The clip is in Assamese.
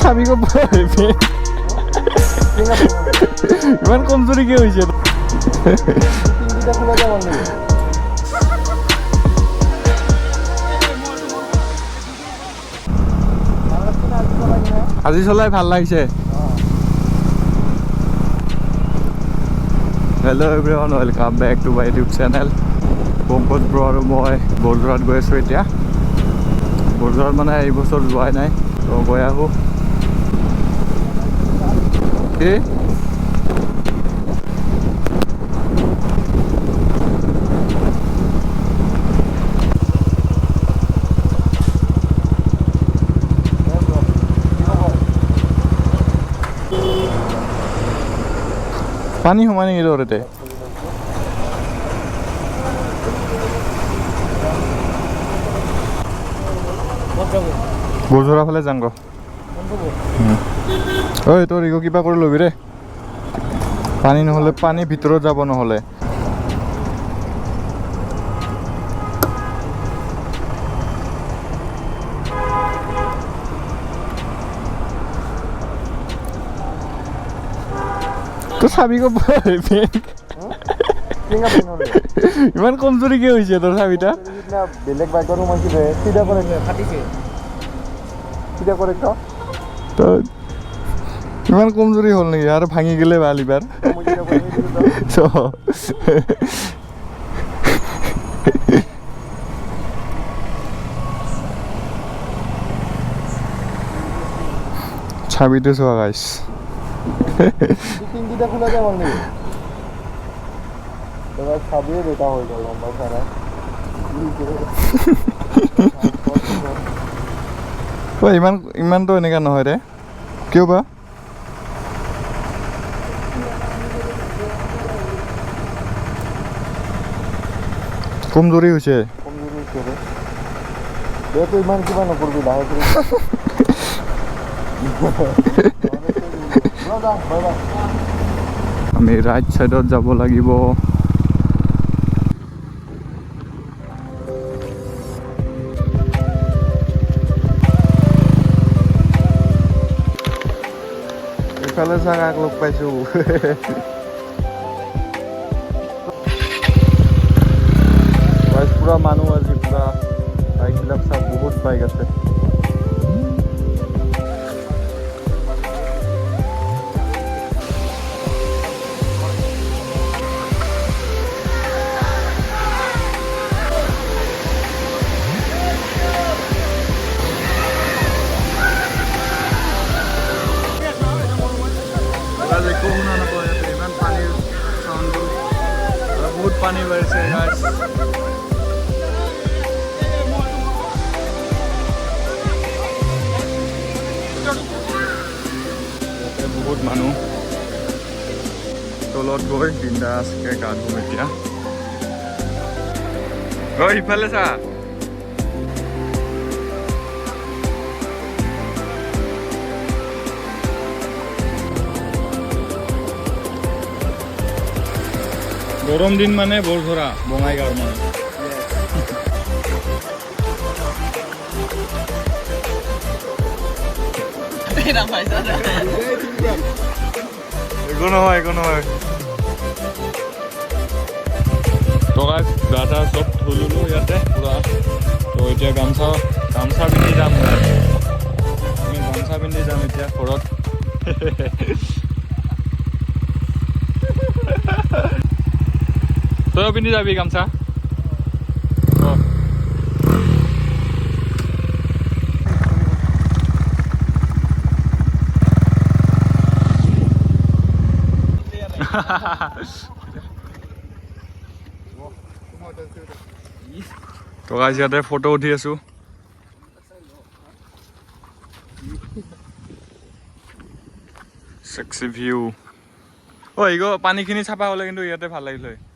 চাবি ক'ব ইমান কমজোৰি কিয় হৈছে আজি চলাই ভাল লাগিছে hello' everyone welcome back to my YouTube channel Pankaj bro আৰু মই বৰজোৰাত গৈ আছোঁ এতিয়া বৰজোৰাত মানে এই বছৰ যোৱাই নাই তো গৈ আহোঁ কি পানী সোমাই নেকি দৌৰতে বৰজোৰা ফালে যাম গ ঐ তোৰ ইগো কিবা কৰি ল'বি ৰে পানী নহ'লে পানী ভিতৰত যাব নহ'লে তো চাবি ক'ব ইমান কমজোৰি কিয় হৈছে তোৰ চাবিটা বেলেগ বাইকৰ সোমাইছিলে চিধা কৰে ফাটিছে চিধা কৰে তো ইমান কমজোৰি হ'ল নেকি আৰু ভাঙি গ'লে ভাল এইবাৰ চাবিটো চোৱা গাইছ তিনটা খোলা যায় মানে এবাৰ চাবিয়ে বেটা হয়ে গেল লম্বা সাৰা ইমানটো এনেকা নহয় ৰে কিয় বা কমজোৰি হৈছে ৰে ইমান কিবা নকৰিবি লাহে কৰি আমি ৰাইট সাইডত যাব লাগিব ইফালে জাগাক লগ পাইছো পুৰা মানুহ আজি পুৰা বাইকবিলাক চাওক বহুত বাইক আছে বহুত পানী বাঢ়িছে গাইছ বহুত মানুহ তলত গৈ বিন্দাছকে গা ধুম এতিয়া গৈ ইফালে চা গৰম দিন মানে বৰঝৰা বঙাইগাঁৱৰ মানে একো নহয় টকা গাটা চব ধুলো ইয়াতে পুৰা তো এতিয়া গামছা পিন্ধি যাম আমি গামছা পিন্ধি যাম এতিয়া ঘৰত তই পিন্ধি যাবি গামছা টকা ইয়াতে ফটো উঠি আছো সেক্সি ভিউ ঐ ইগো পানীখিনি চাফা হ'লে কিন্তু ইয়াতে ভাল লাগিল হয়